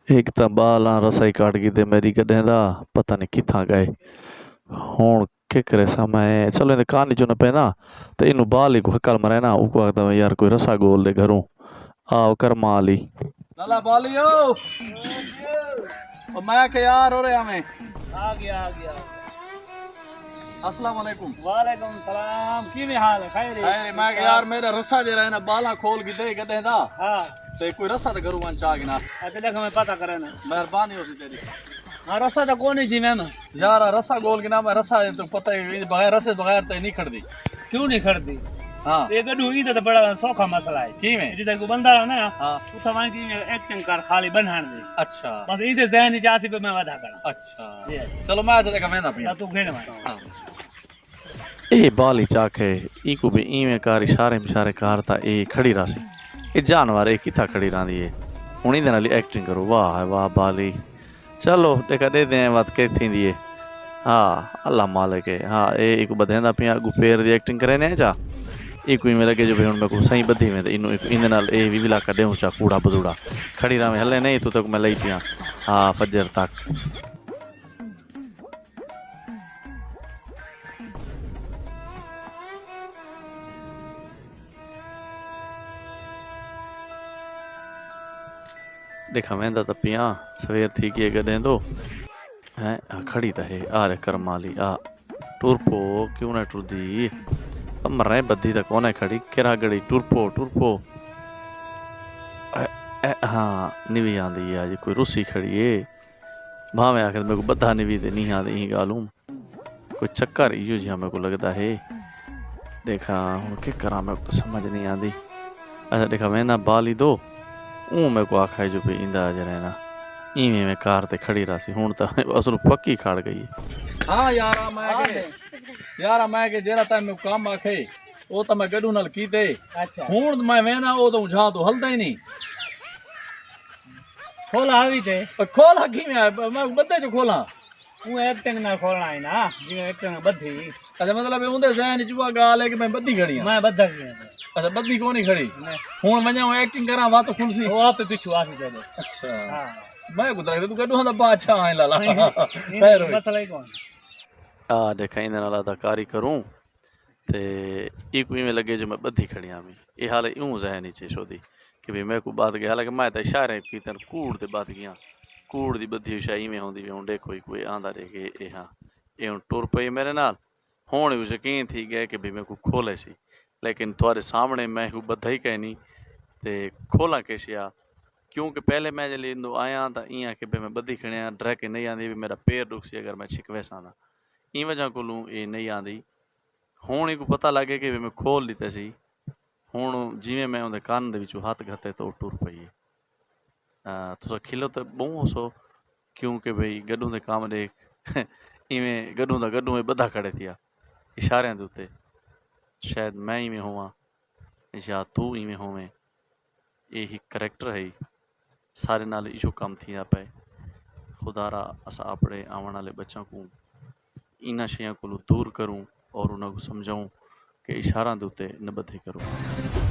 एक तो बाल रसाई काट गई ते मेरी कदें दा पता नहीं कित्थां गए हुण के करे समय चलो इन्हें कहानी चो न पे ना तो इनू बाल ही को हकल मरे ना उसको आखदा मैं यार कोई रसा गोल दे घरों आओ कर माली लाला बालियो ओ मैं के यार हो रहे हमें आ गया अस्सलाम वालेकुम। वालेकुम सलाम की में हाल है खैर अरे मैं के यार मेरा रसा जे रहा ना बाला खोल के दे कदे दा हां ते कोई रसा ते घरों चा गिना अच्छा देख मैं पता करे ना मेहरबानी हो सी तेरी हां रसा तो कोनी जी मैम यार रसा गोल के ना मैं रसा तो पता ही बगैर रसे बगैर ते नहीं खड़दी क्यों नहीं खड़ती हां ये गडू ई तो बड़ा सौखा मसला है की में जिधर को बंदा है ना हां उठा वहां की एक्टिंग कर खाली बनहान दे अच्छा बस इसे जहन ही जाती पे मैं वादा करा अच्छा चलो मैं आज देखा मैं पिया तू घेण में ये बाल ही चाक है इको भी इवें कार इशारे कारता ए खड़ी रासी ये जानवर है किथा खड़ी रही है हूँ ही नाल एक्टिंग करो वाह वाह बाली चलो देखा दे दें बात के थी है हाँ अल्लाह मालिक है हाँ ये एक बधेंदा पिया अगू पैर की एक्टिंग करे ने चा एक में लगे जो भाई हूँ मेरे को सही बधी में इनू इन ए भी इलाका देऊँ चा कूड़ा बदूड़ा खड़ी रहा में हले नहीं तू तक मैं लई पिया हाँ फजर तक देखा वेंदा तो पिया सवेर थी के गडें दो है खड़ी तो है आ रे करमाली आ टुरपो क्यों ना टुरदी मरे बद्दी तो कौन है खड़ी किरा गड़ी टुरपो हाँ निवी आंदी है आज कोई रुसी खड़ी है भावे आखिर मेरे को बद्दा निवी दे नहीं आंदी ही गालूं कोई चक्कर इयो जी मेरे को लगता है देखा हूँ के करा मेरे को समझ नहीं आती अच्छा देखा मैं ना बाली दो मेरे को आखा है जो भी इंदा आज रहना इवें में कार ते खड़ी रही हूँ तो असलू पक्की खाड़ गई हाँ यार मैं के जेरा टाइम में काम आखे वो तो मैं गडू नाल कीते अच्छा हुण मैं वेना वो तो जा तो हलदा ही नहीं खोला आवी थे खोला की मैं बदे जो खोला तू एक्टिंग ना खोलना है ना जिਵੇਂ एक्टिंग बद्धी अच्छा मतलब उनदे जहन जुआ गाल है कि मैं बद्दी खड़ी हां मैं बद्धा की अच्छा बद्दी को नहीं खड़ी हुण वणा एक्टिंग करा वा तो खुनसी वो आप पिछु आसी दे अच्छा हां मैं कुतरा तू गडू दा बादशाह है लाला खैर मसला ही कौन आ देखा इन नाल अदाकारी करूं ते एक में लगे जो मैं बद्धी खड़ी आमी ये हाल यूं जहन ही छे शोदी कि भाई मैं को बात गया हालांकि मैं तो इशारे कीतन कूड़ ते बात गया कूड़ दी बद्धी शाही में होंदी वे हुंडे कोई आंदा रे के ए हां ये हुण टुर पई मेरे नाल हुण भी यकीन थी गया कि भाई मैं को खोले सी लेकिन तुम्हारे सामने मैं को बधाई कहनी ते खोला कैसे क्योंकि पहले मैं जल्दी इंदो आया तो इं कि भाई मैं बद्धी खड़िया डर के नहीं आती भी मेरा पैर दुख सी अगर मैं छिकवे सा इन वजह को ये नहीं आती हुण को पता लगे कि मैं खोल लीते सी हुण जिमें मैं उनके कान हाथ घते तो टुर पई तुस खिलो तो बहु सो क्योंकि भाई गड्डू के काम देख इवें गड्डू में बधा खड़े थिया इशारे के उत्ते शायद मैं इवें होवां या तू इवें होवें यही करैक्टर है सारे नाल इशो कम थिया पे खुदारा असा अपने आने वाले बच्चों को इन शयां को दूर करूं और उन्हें समझाऊं कि इशारा के उत्ते न बधे करूं।